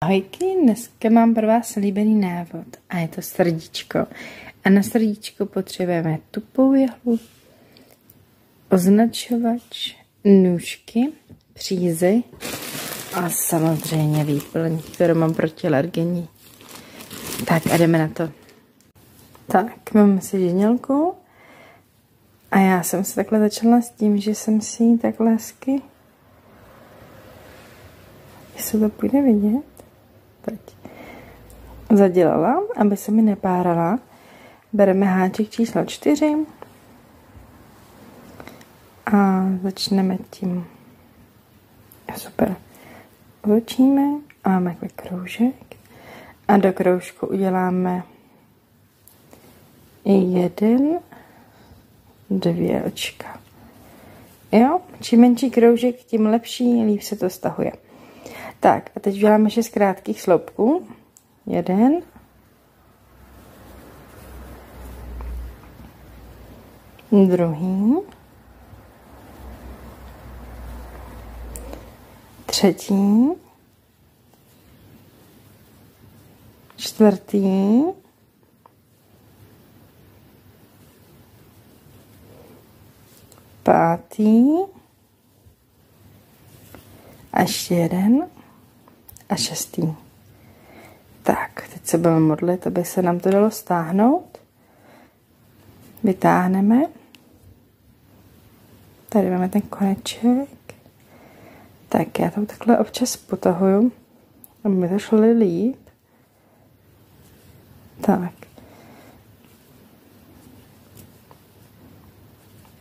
Ahojky, dneska mám pro vás líbený návod a je to srdíčko. A na srdíčko potřebujeme tupou jehlu, označovač, nůžky, přízy a samozřejmě výplň, kterou mám protialergenní. Tak a jdeme na to. Tak, mám si ždělku a já jsem se takhle začala s tím, že jsem si ji takhle hezky, jestli to půjde vidět, teď zadělala, aby se mi nepárala. Bereme háček číslo 4 a začneme tím. Super. Otočíme a máme takový kroužek a do kroužku uděláme 1, 2 očka. Jo, čím menší kroužek, tím lepší, líp se to stahuje. Tak a teď uděláme 6 krátkých sloupků. 1, 2, 3, 4, 5 a ještě 1 a 6. Tak, teď se budeme modlit, aby se nám to dalo stáhnout. Vytáhneme. Tady máme ten koneček. Tak, já to takhle občas potahuju, aby mi to šlo líp. Tak.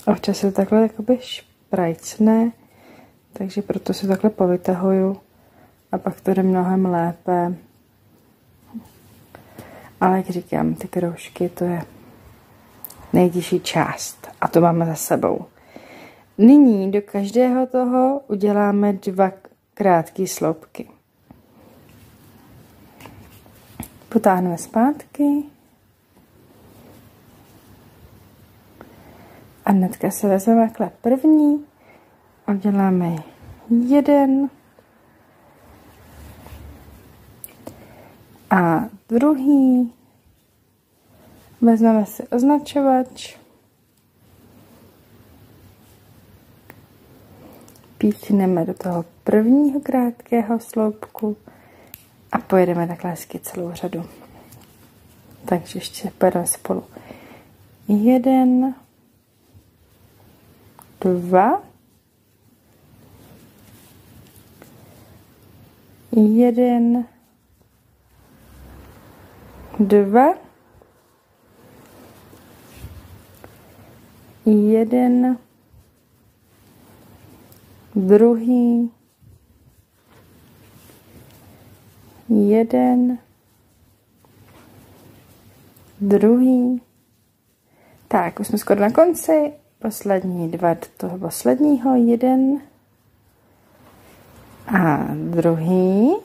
Občas se to takhle jakoby šprajcne, takže proto se takhle povytahuju a pak to jde mnohem lépe. Ale jak říkám, ty kroužky, to je nejtěžší část a to máme za sebou. Nyní do každého toho uděláme 2 krátké sloupky. Potáhneme zpátky a hnedka se vezmeme takhle první, uděláme 1 a druhý, vezmeme si označovač, píchneme do toho prvního krátkého sloupku a pojedeme takhle hezky celou řadu. Takže ještě pojedeme spolu. 1, 2, 1, 2, 1, druhý, 1, druhý. Tak, už jsme skoro na konci. Poslední 2 do toho posledního. 1 a druhý.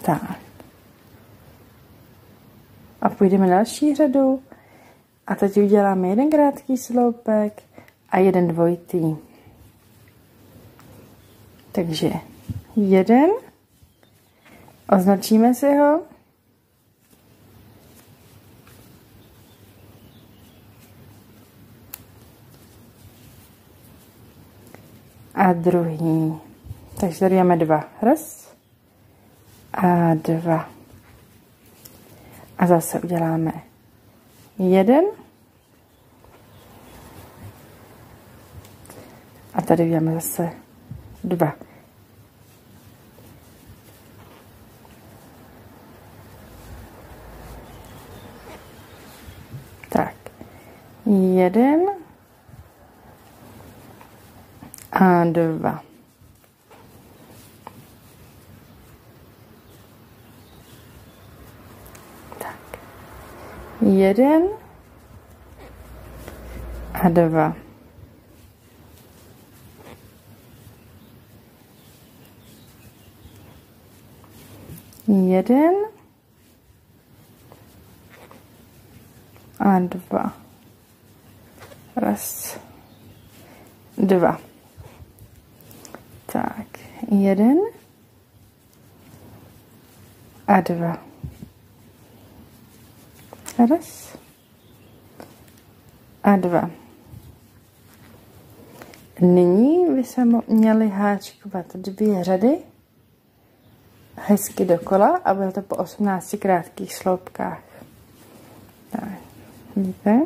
Tak. A půjdeme na další řadu. A teď uděláme 1 krátký sloupek a 1 dvojitý. Takže 1. Označíme si ho. A druhý. Takže tady máme 2. 1 a 2. A zase uděláme 1. A tady uděláme zase 2. Tak. 1 a 2. Tak. 1 a 2. 1 a 2. 1, 2. Tak, 1 a 2. Raz a 2. Nyní by se měly háčkovat 2 řady hezky dokola a bude to po 18 krátkých sloupkách. Tak, vidíte?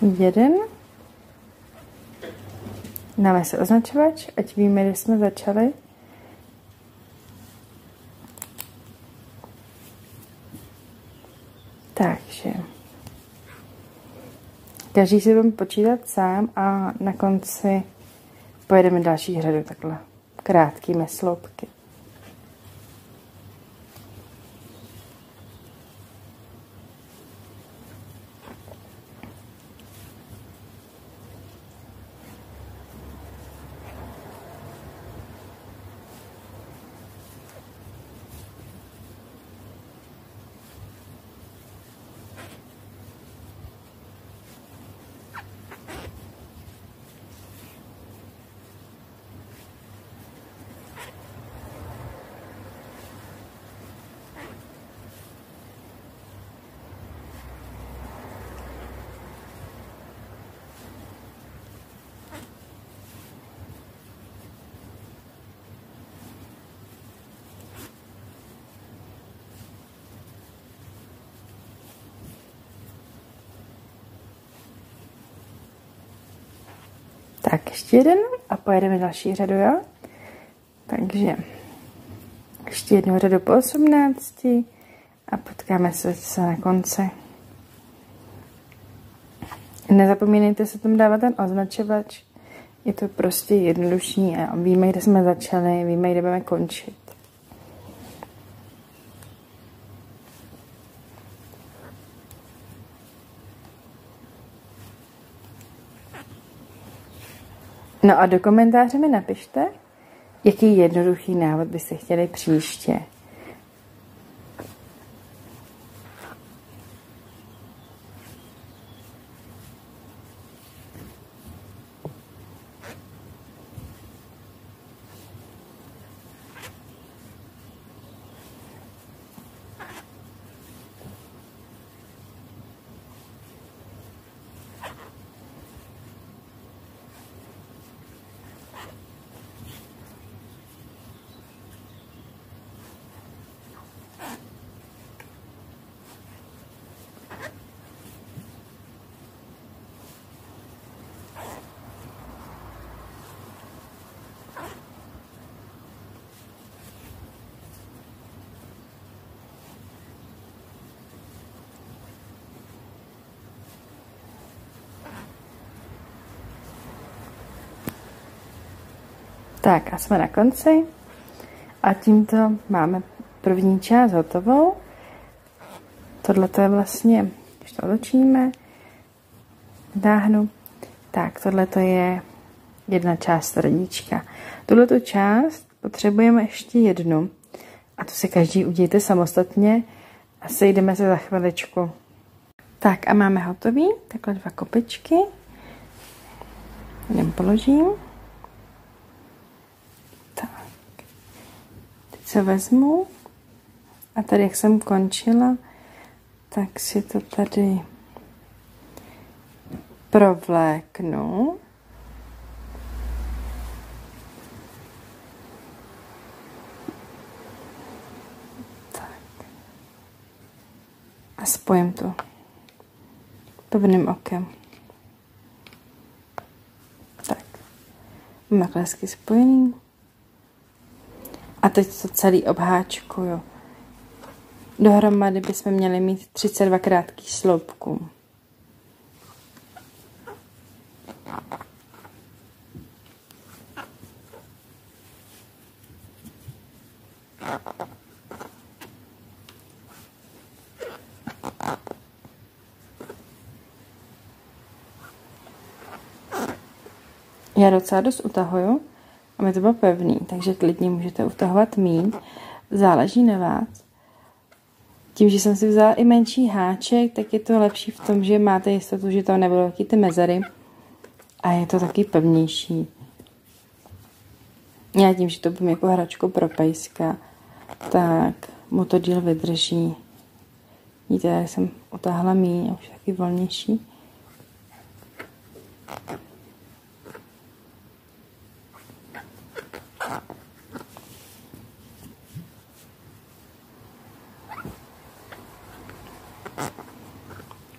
1. Dáme si označovač, ať víme, kde jsme začali. Takže každý si budeme počítat sám a na konci pojedeme další řadu takhle krátkými sloupky. Tak ještě jeden a pojedeme další řadu, jo? Takže ještě jednu řadu po 18 a potkáme se na konci. Nezapomínejte se tam dávat ten označovač. Je to prostě jednodušší a víme, kde jsme začali, víme, kde budeme končit. No a do komentáře mi napište, jaký jednoduchý návod byste chtěli příště. Tak a jsme na konci a tímto máme první část hotovou. Tohle to je vlastně, když to otočíme, dáhnu, tak tohle to je jedna část srdíčka. Tuhletu část potřebujeme ještě jednu a to si každý udějte samostatně a sejdeme se za chviličku. Tak a máme hotový, takhle 2 kopičky. Jen položím. Se vezmu a tady, jak jsem končila, tak si to tady provléknu. Tak. A spojím to pevným okem. Tak. Máme hezky spojený. A teď to celý obháčkuju. Dohromady bychom měli mít 32 krátkých sloupků. Já docela dost utahuju, aby to bylo pevný, takže klidně můžete utahovat míň. Záleží na vás. Tím, že jsem si vzala i menší háček, tak je to lepší v tom, že máte jistotu, že tam nebudou taky ty mezery a je to taky pevnější. Já tím, že to budu jako hračku pro pejska, tak mu to díl vydrží. Vidíte, jak jsem utáhla míň a už je taky volnější.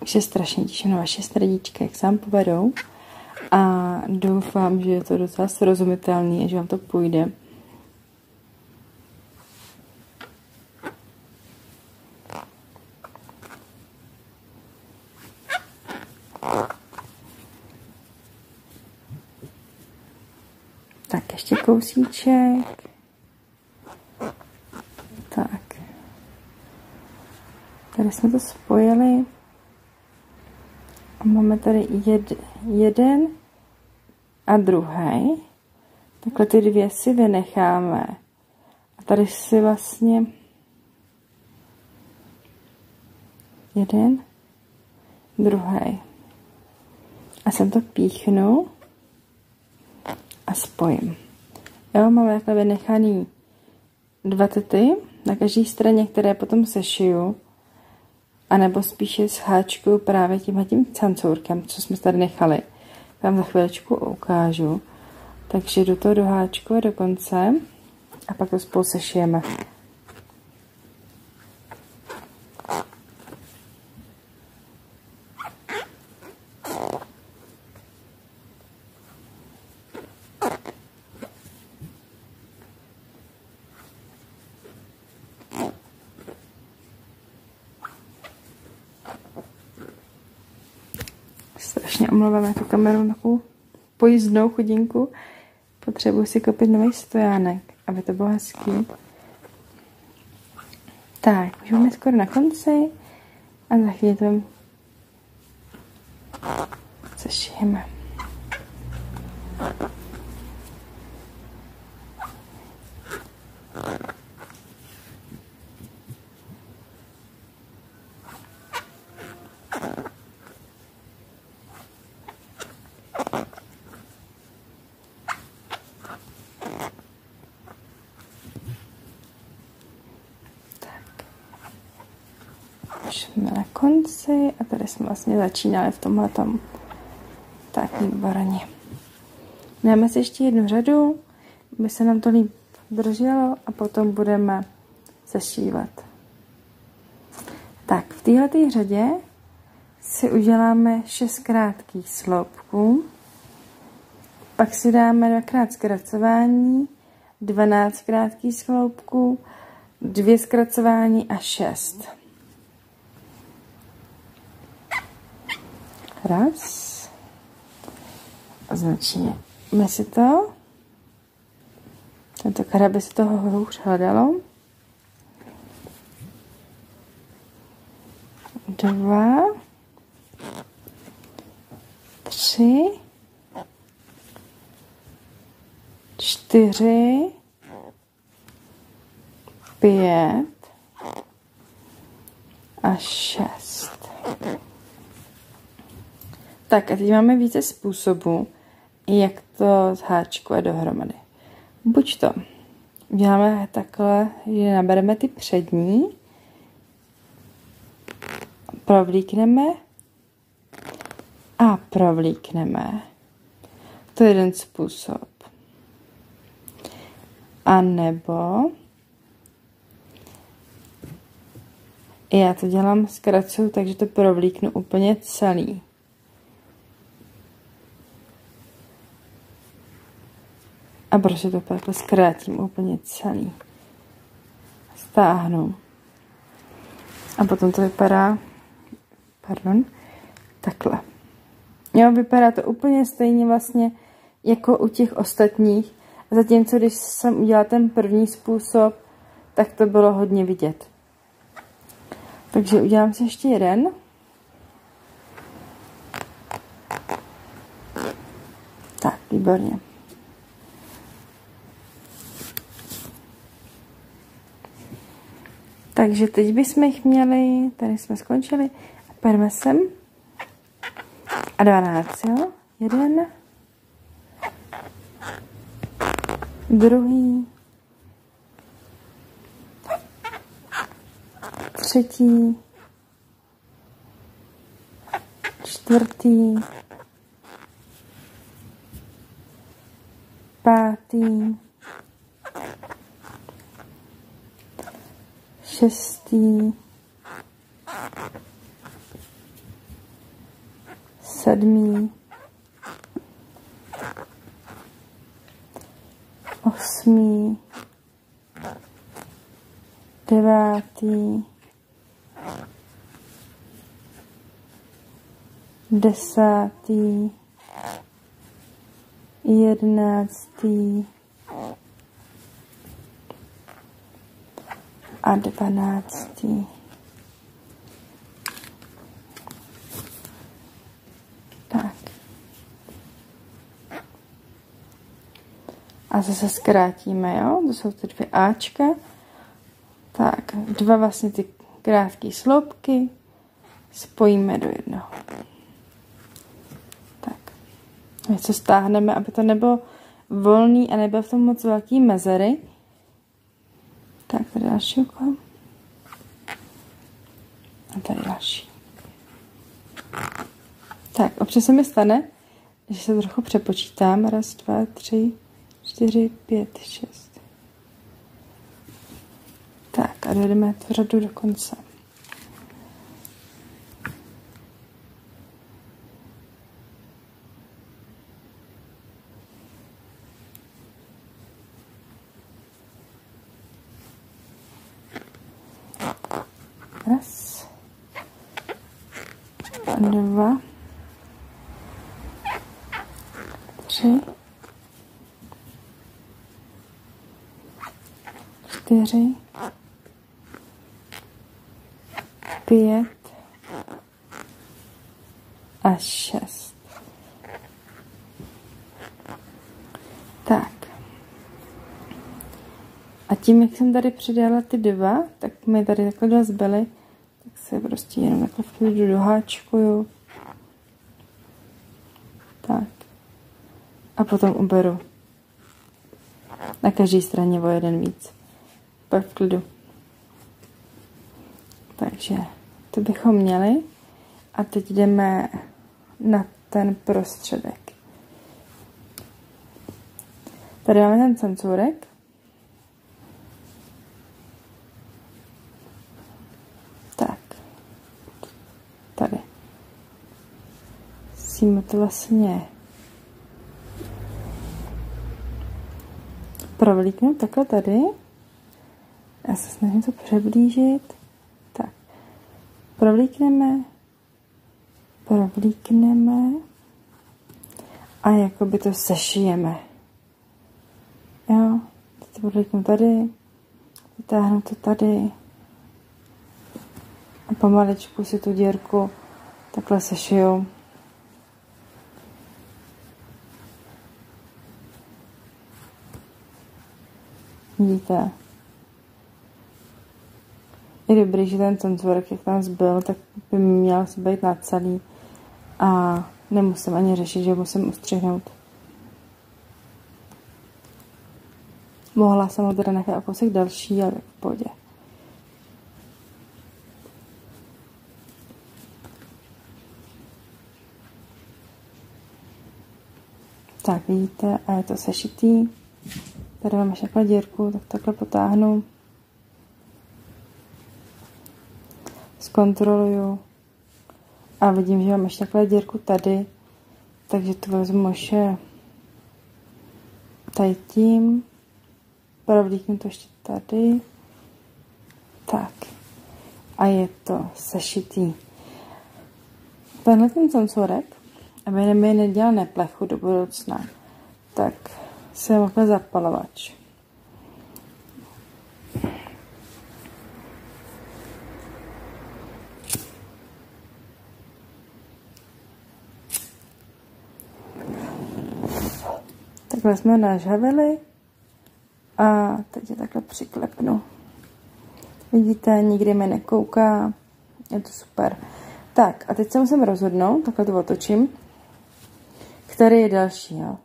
Už se strašně těším na vaše srdíčka, jak se vám povedou. A doufám, že je to docela srozumitelný a že vám to půjde. Tak, ještě kousíček. Tak. Tady jsme to spojili. A máme tady jeden a druhý. Takhle ty dvě si vynecháme. A tady si vlastně jeden, druhý. A sem to píchnu a spojím. Jo, máme takhle vynechaný dva tety na každé straně, které potom sešiju. A nebo spíše sháčkuju právě tímhletím cancourkem, co jsme tady nechali. Tam za chvíličku ukážu. Takže do toho doháčkuju do konce a pak to spolu sešijeme. Strašně omlouvám jako kameru takovou pojízdnou chudinku. Potřebuji si koupit nový stojánek, aby to bylo hezký. Tak, už máme skoro na konci a za chvíli to sešijeme. Jsme na konci a tady jsme vlastně začínali v tomhletom. Tak, výborně. Dáme si ještě jednu řadu, aby se nám to líp drželo a potom budeme sešívat. Tak, v této řadě si uděláme 6 krátkých sloupků, pak si dáme 2krát zkracování, 12 krátkých sloupků, 2 zkracování a 6. Raz. Označíme si to. Tentokrát by se toho hůř hledalo. 2, 3, 4, 5 a 6. Tak a teď máme více způsobů, jak to zháčkovat dohromady. Buď to uděláme takhle, že nabereme ty přední, provlíkneme a provlíkneme. To je jeden způsob. A nebo já to dělám zkracuju, takže to provlíknu úplně celý. A prostě to takhle zkrátím úplně celý. Stáhnu. A potom to vypadá, takhle. Jo, vypadá to úplně stejně vlastně jako u těch ostatních. Zatímco, když jsem udělala ten první způsob, tak to bylo hodně vidět. Takže udělám si ještě jeden. Tak, výborně. Takže teď bychom jich měli, tady jsme skončili, perme sem a 12, jo? 1, druhý, třetí, čtvrtý, pátý, šestý, sedmý, osmý, devátý, desátý, jedenáctý a 12. Tak. A zase zkrátíme, jo? To jsou ty 2 Ačka. Tak, 2 vlastně ty krátké sloupky spojíme do jednoho. Tak. Něco stáhneme, aby to nebylo volný a nebylo v tom moc velký mezery. Tak, tady další úkol. A tady další. Tak, občas se mi stane, že se trochu přepočítám. 1, 2, 3, 4, 5, 6. Tak, a dojdeme tu řadu do konce. Raz, 2, 3, 4, 5 a 6. Tak. A tím, jak jsem tady přidala ty 2, tak mi tady takhle 2 zbyly, tak se prostě jenom takhle v klidu doháčkuju. Tak. A potom uberu na každé straně o 1 víc. Pak v klidu. Takže to bychom měli. A teď jdeme na ten prostředek. Tady máme ten cencůrek. Tak. Tady. Musíme to vlastně provlíknout takhle tady. Já se snažím to přiblížit. Tak. Provlíkneme a jakoby to sešijeme. Jo, teď to provlíknu tady, vytáhnu to tady a pomaličku si tu dírku takhle sešiju. Vidíte? Je dobrý, že ten cencůrek, jak tam zbyl, tak by měl být na celý a nemusím ani řešit, že musím ustřihnout. Mohla jsem ho teda nechat o kousek další, ale v pohodě. Tak vidíte, a je to sešitý. Tady mám ještě takhle dírku, tak takhle potáhnu. Zkontroluju. A vidím, že mám ještě takhle dírku tady. Takže to vezmu ještě tady tím. Provlíknu to ještě tady. Tak. A je to sešitý. Tenhle ten cencůrek, aby mi nedělal neplechu do budoucna, tak si mám takhle zapalovač. Takhle jsme nažhavili a teď je takhle přiklepnu. Vidíte, nikdy mi nekouká, je to super. Tak a teď se musím rozhodnout, takhle to otočím, který je další, jo.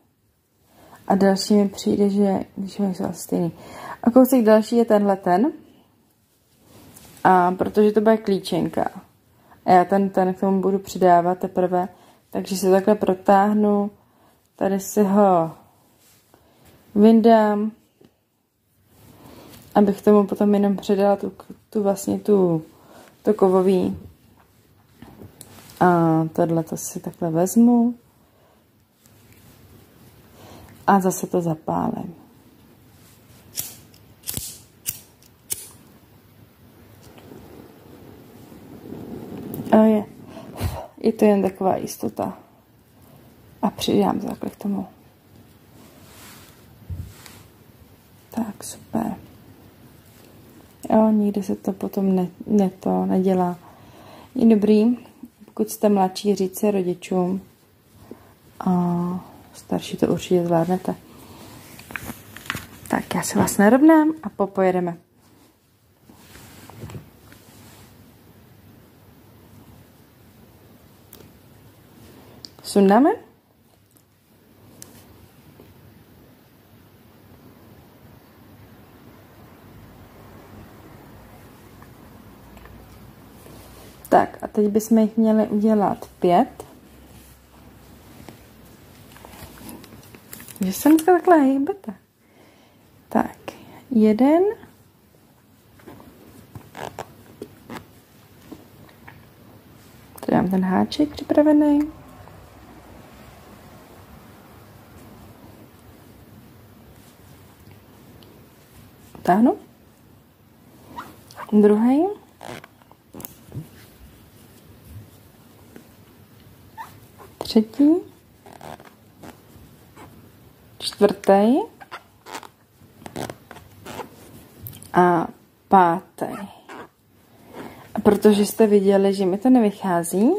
A další mi přijde, že když jsou asi stejný. A kousek další je tenhle ten. A protože to bude klíčenka. A já ten k tomu budu přidávat teprve. Takže se takhle protáhnu. Tady si ho vyndám. Abych tomu potom jenom přidala to kovový. A tohle to si takhle vezmu. A zase to zapálím. A je to jen taková jistota. A přidám to takhle k tomu. Tak, super. Jo, nikdy se to potom nedělá. Je dobrý, pokud jste mladší, říct se rodičům. A starší to určitě zvládnete. Tak já se vás narovnám a popojedeme. Sundáme. Tak a teď bychom jich měli udělat 5. Že se dneska takhle hejbete. Tak, 1. Tady mám ten háček připravený. Táhnu. Druhý. Třetí. Čtvrtý. A pátý. A protože jste viděli, že mi to nevychází,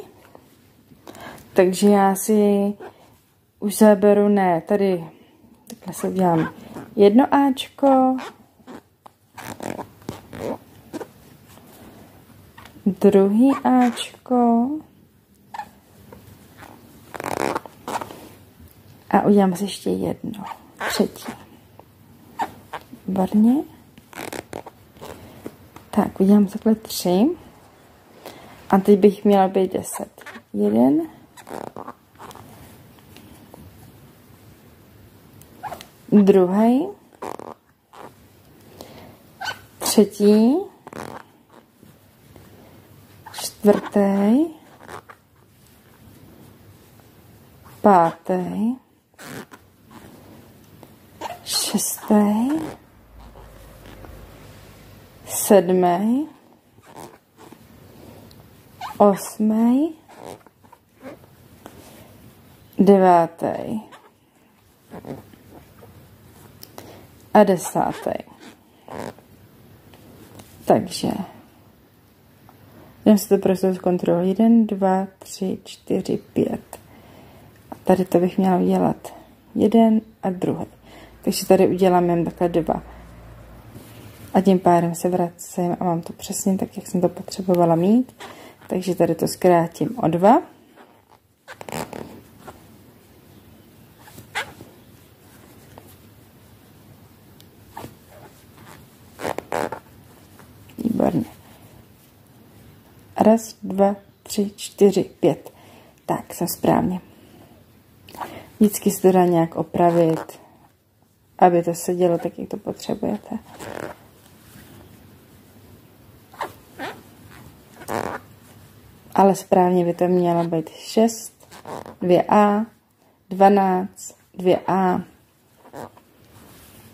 takže já si už zaberu, tady takhle se udělám 1 Ačko, druhý Ačko a udělám si ještě 1, třetí. Výborně. Tak, udělám takhle 3. A teď bych měla být 10. 1. Druhý. Třetí. Čtvrtý. Pátý. Šestý. 7. 8. 9. a 10. Takže jdem si to prostě zkontrolovat. 1, 2, 3, 4, 5. A tady to bych měla udělat 1 a druhý. Takže tady udělám jen takhle 2. A tím pádem se vracím a mám to přesně tak, jak jsem to potřebovala mít. Takže tady to zkrátím o 2. Výborně. 1, 2, 3, 4, 5. Tak, jsem správně. Vždycky se to dá nějak opravit, aby to sedělo tak, jak to potřebujete. Ale správně by to mělo být 6, 2A, 12, 2A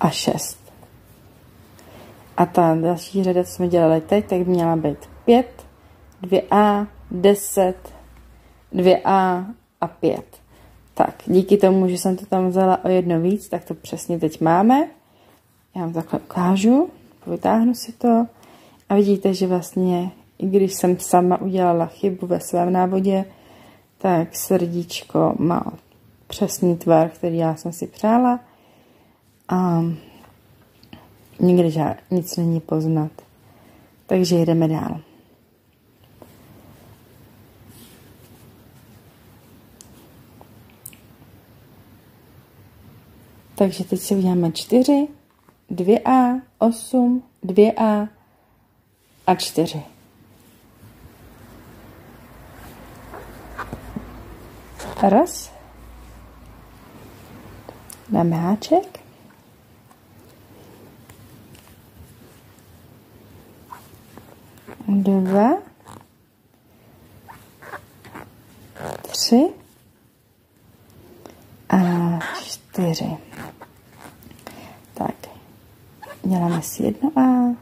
a 6. A ta další řada, co jsme dělali teď, tak měla být 5, 2A, 10, 2A a 5. Tak, díky tomu, že jsem to tam vzala o 1 víc, tak to přesně teď máme. Já vám takhle ukážu, vytáhnu si to a vidíte, že vlastně, i když jsem sama udělala chybu ve svém návodě, tak srdíčko má přesný tvar, který já jsem si přála a nikdy nic není poznat. Takže jdeme dál. Takže teď si uděláme 4, 2A, 8, 2A a 4. Raz. Dáme háček. Dva. 3. A 4. Tak. Děláme si 1A.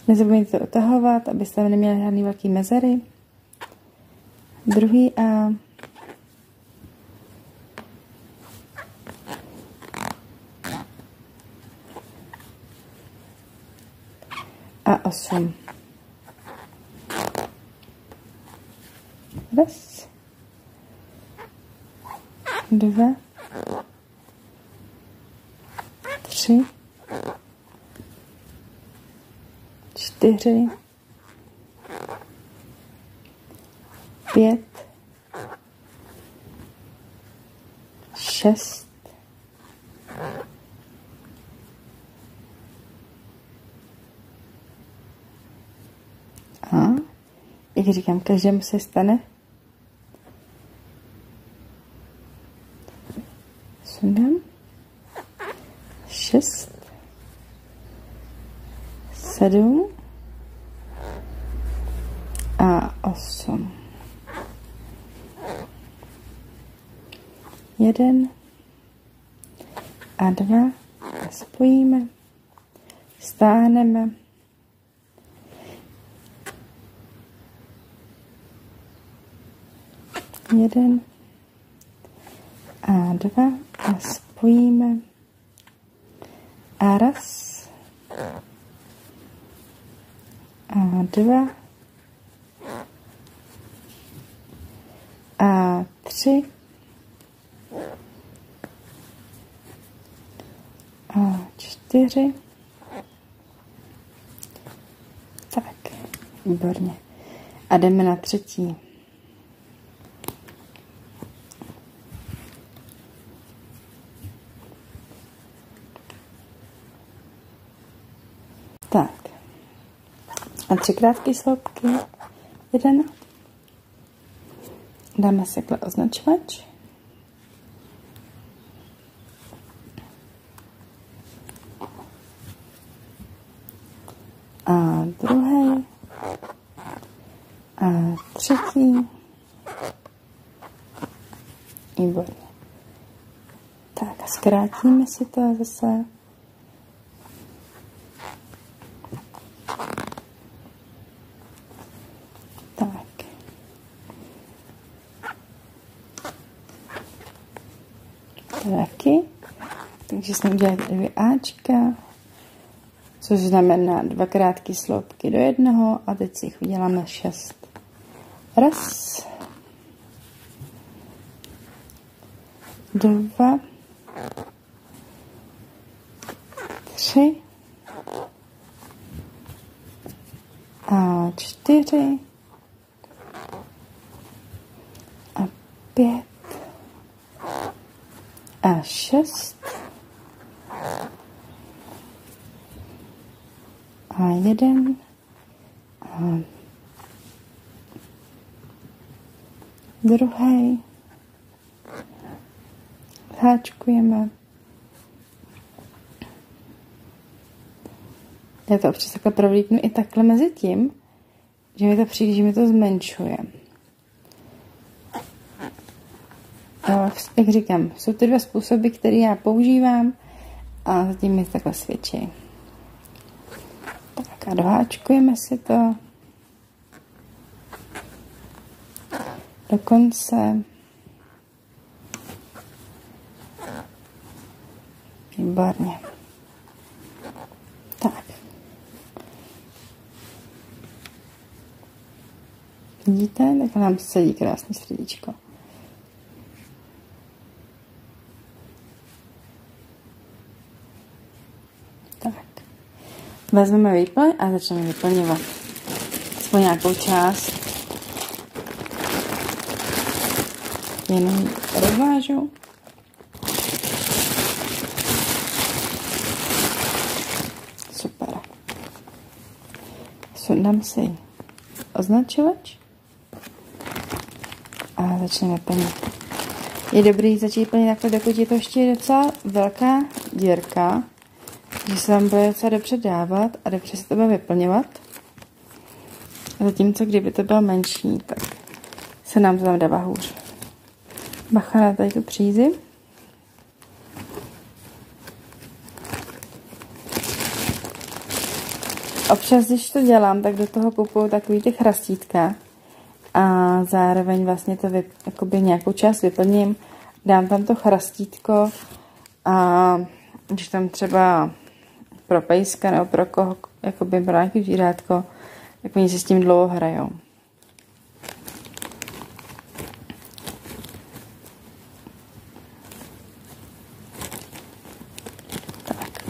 Nezapomeňte to otahovat, abyste neměli žádný velký mezery. Druhý A. A 8. Raz. 2. 3. 4. 5. 6. 7. Jak říkám, každému se stane. Sundám. 6. 7. A 8. 1 a 2 a spojíme, stáhneme, 1 a 2 a spojíme a raz a 2 a 3 a 4. Tak, výborně. A jdeme na třetí. Tak. A 3 krátké sloupky. 1. Dáme si takhle označovač. A druhý. A třetí. Výborně. Tak a zkrátíme si to zase. Taky. Takže jsme udělali 2 Ačka, což znamená 2 krátké sloupky do jednoho a teď si jich uděláme 6. Raz, 2, 3 a 4 a 5 a 6 a 1 a druhý. Háčkujeme. Já to občas takhle provlíknu i takhle mezi tím, že mi to přijde, že mi to zmenšuje. Jak říkám, jsou ty 2 způsoby, které já používám a zatím mi takhle svědčí. Tak a doháčkujeme si to do konce. Výborně. Tak. Vidíte? Tak nám sedí krásný srdíčko. Tak. Vezmeme výplň a začneme vyplňovat aspoň nějakou část. Jenom rozvážu. Sundám si označovač a začneme plnit. Je dobrý začít plnit takhle, dokud je to ještě docela velká dírka, že se vám bude docela dobře dávat a dobře se to bude vyplňovat. A zatímco, kdyby to bylo menší, tak se nám to tam dává hůř. Bacha na tady tu přízi. Občas, když to dělám, tak do toho kupuju takový ty chrastítka a zároveň vlastně to jakoby nějakou část vyplním, dám tam to chrastítko a když tam třeba pro pejska nebo pro koho, jakoby pro nějaký zvířátko, tak oni si s tím dlouho hrajou. Tak,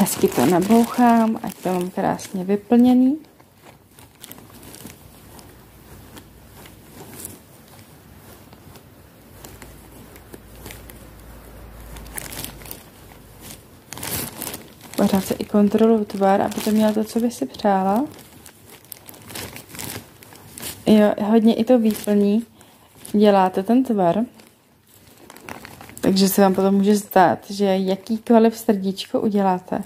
hezky to nabouchám, ať to mám krásně vyplněný. Pořád se i kontroluji tvar, aby to mělo to, co by si přála. Jo, hodně i to výplní děláte ten tvar. Takže se vám potom může zdát, že jakýkoliv srdíčko uděláte,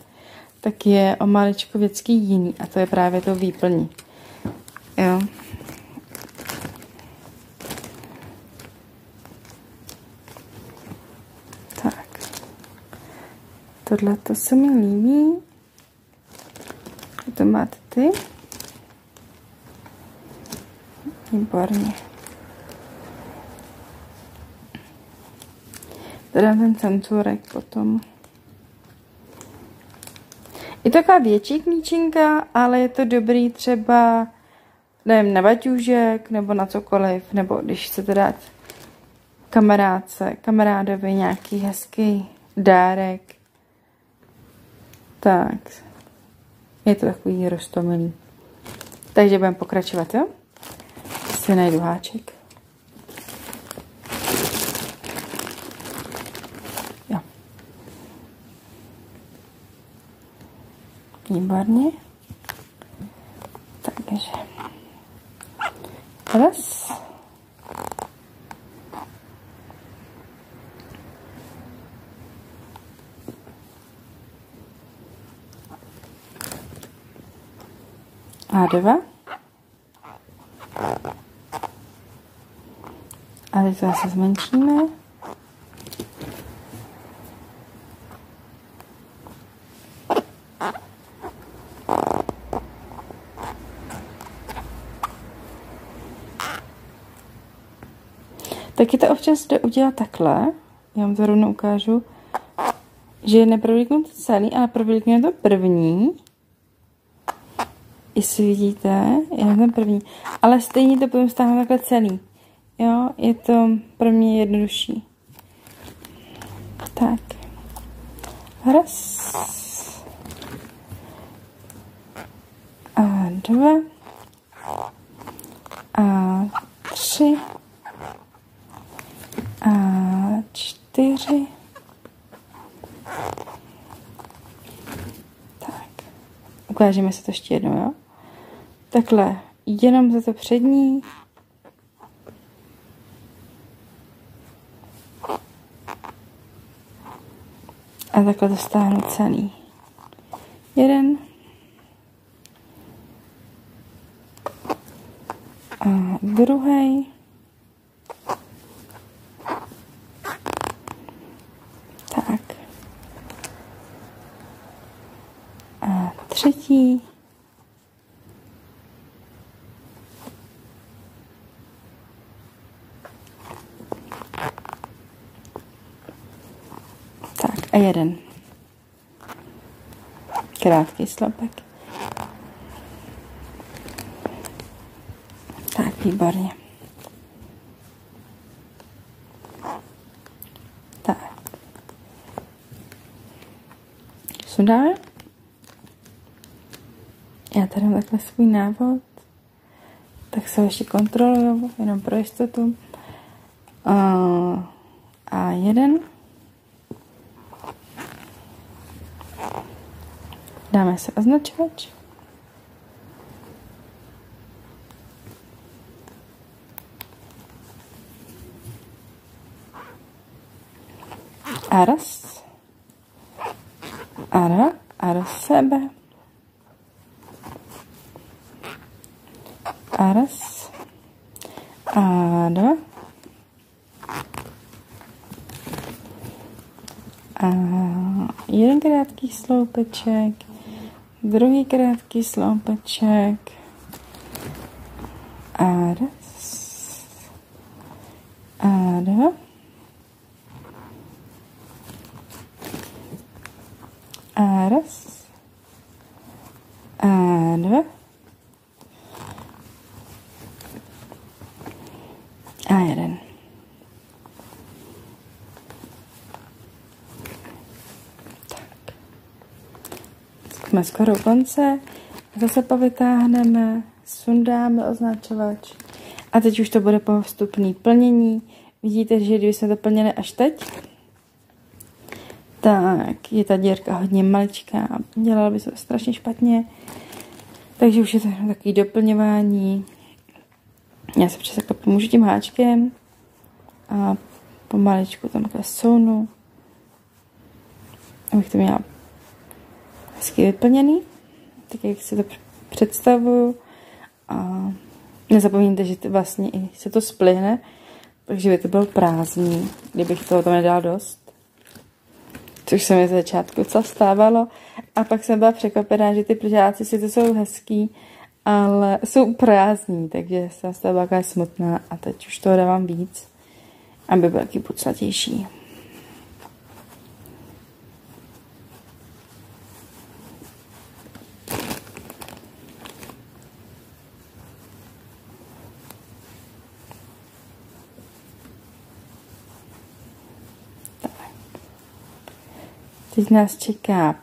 tak je o maličko věcky jiný. A to je právě to výplní. Jo. Tohle to se mi líbí. To máte ty. Výborně. Teda ten centurek potom. Je to taková větší klíčinka, ale je to dobrý třeba, nevím, na baťůžek nebo na cokoliv, nebo když chcete dát kamarádovi nějaký hezký dárek. Tak, je to takový roztomilý. Takže budeme pokračovat, jo? Si najdu háček. Jo. Výborně. Takže. Raz. A dva. A teď to zase zmenšíme. Taky to občas jde udělat takhle. Já vám to rovnou ukážu, že neprovlíknu to celý, ale provlíknu to první. Jestli vidíte, jenom ten první. Ale stejně to budeme stáhnout takhle celý. Jo, je to pro mě jednodušší. Tak. Raz. A dva. A tři. A čtyři. Tak. Ukážeme se to ještě jednou, jo? Takhle, jenom za to přední. A takhle to stáhnu celý. Jeden. A druhý. Tak. A třetí. A jeden. Krátký slopek. Tak, výborně. Tak. Sundáme. Já tady mám takhle svůj návod. Tak se ještě kontroluju, jenom pro jistotu. A jeden. Dáme se označovač. Aras. Ara. Ara sebe. Aras. Ara. A jeden krátký sloupeček, druhý krátký sloupeček, aras, ara, aras, ara, a jeden. Jsme skoro u konce, zase povytáhneme, sundáme označovač a teď už to bude postupný plnění. Vidíte, že kdyby jsme to plnili až teď, tak je ta dírka hodně maličká a dělalo by se to strašně špatně, takže už je to takový doplňování. Já se přes takhle pomůžu tím háčkem a pomaličku tam takhle sounu, abych to měla hezky vyplněný, tak jak si to představuju. A nezapomeňte, že vlastně i se to splyhne, takže by to byl prázdný, kdybych toho tam nedala dost. Což se mi z začátku docela stávalo. A pak jsem byla překvapená, že ty pržáci si to jsou hezký, ale jsou prázdní, takže jsem z toho byla taková smutná a teď už toho dávám víc, aby byl taky puclatější. Teď nás čeká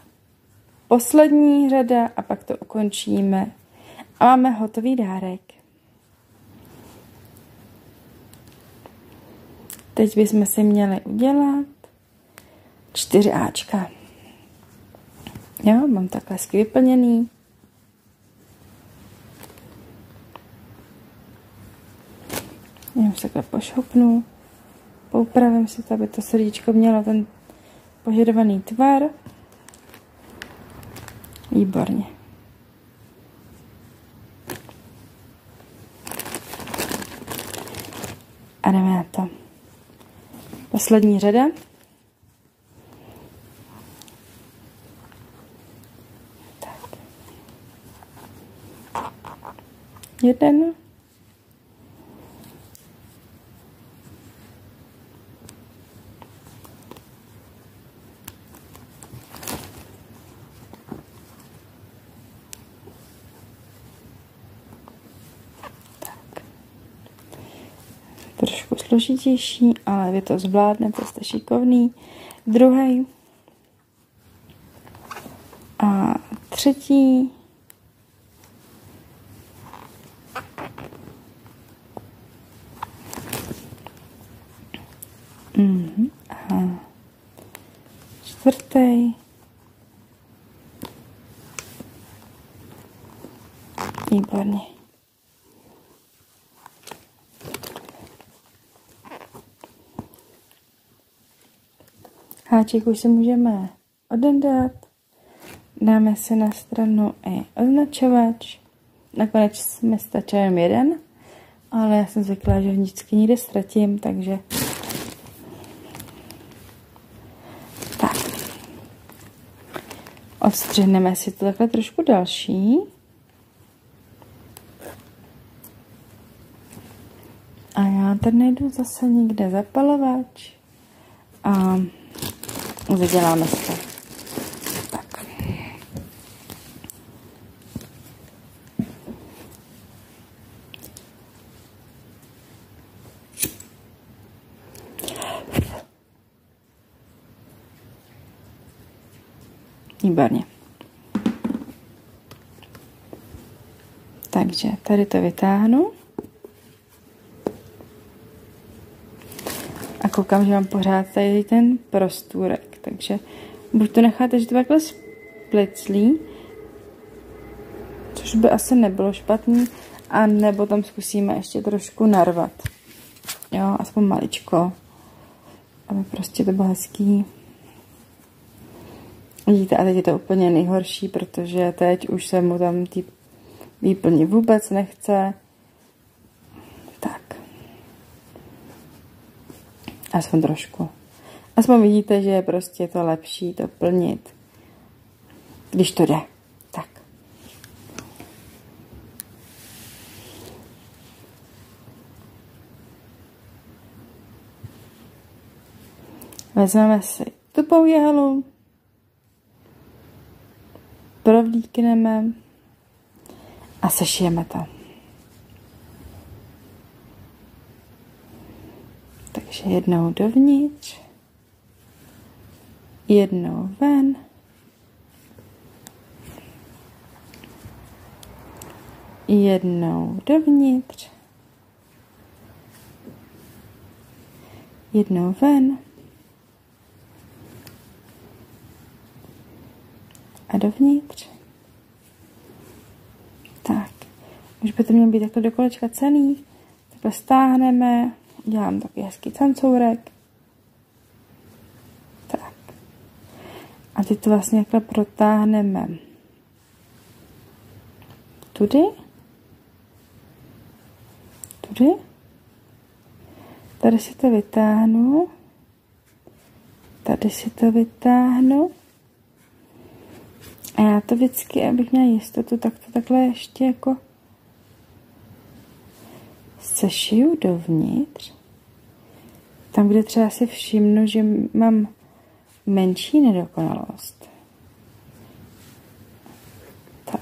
poslední řada a pak to ukončíme. A máme hotový dárek. Teď bychom si měli udělat 4 áčka. Jo, mám takhle hezky vyplněný. Já se takhle pošoupnu. Poupravím si to, aby to srdíčko mělo ten požadovaný tvar. Výborně. A jdeme na to. Poslední řada. Tak. Jeden. Trošku složitější, ale vy to zvládnete, jste šikovný. Druhý. A třetí. A čtvrtý. Výborně. Háček už si můžeme odendat. Dáme si na stranu i označovač. Nakonec mi stačil jen jeden, ale já jsem zvyklá, že vždycky někde ztratím, takže tak. Odstřihneme si to takhle trošku další. A já tady najdu zase někde zapalovač a zaděláme si to. Tak. Výborně. Takže tady to vytáhnu. A koukám, že mám pořád tady ten prostůrek, takže buď to necháte, že to takhle spliclí, což by asi nebylo špatný, a nebo tam zkusíme ještě trošku narvat. Jo, aspoň maličko, aby prostě to bylo hezký. Vidíte, a teď je to úplně nejhorší, protože teď už se mu tam ty výplně vůbec nechce. Tak. Aspoň trošku. Aspoň vidíte, že je prostě to lepší to plnit, když to jde. Tak. Vezmeme si tupou jehlu, provlíkneme a sešijeme to. Takže jednou dovnitř, jednou ven, jednou dovnitř, jednou ven a dovnitř. Tak, už by to mělo být takhle do kolečka celý. Takhle stáhneme, udělám takový hezký cancourek. Tak. A teď to vlastně takhle protáhneme tudy. Tudy. Tady si to vytáhnu. Tady si to vytáhnu. A já to vždycky, abych měla jistotu, tak to takhle ještě jako sešiju dovnitř. Tam, kde třeba si všimnu, že mám menší nedokonalost. Tak.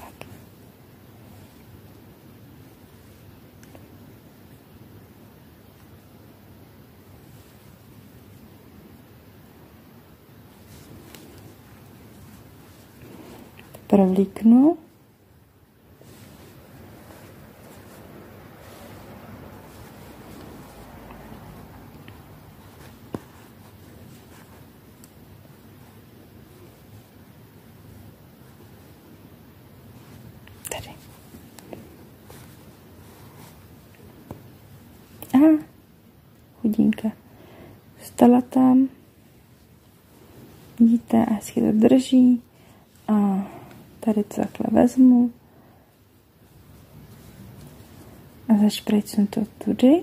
Provlíknu. Tady. Aha, chudinka. Stala tam. Vidíte, a hezky to drží. A tady to takhle vezmu a zašprejcnu to tudy.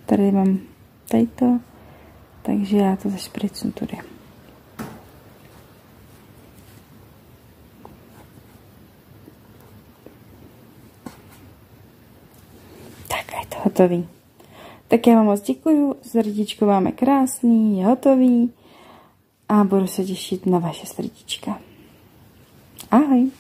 Tady mám tadyto, takže já to zašprejcnu tudy. Tak a je to hotový. Tak já vám moc děkuju, srdíčko máme krásný, je hotový. A budu se těšit na vaše srdíčka. Ahoj.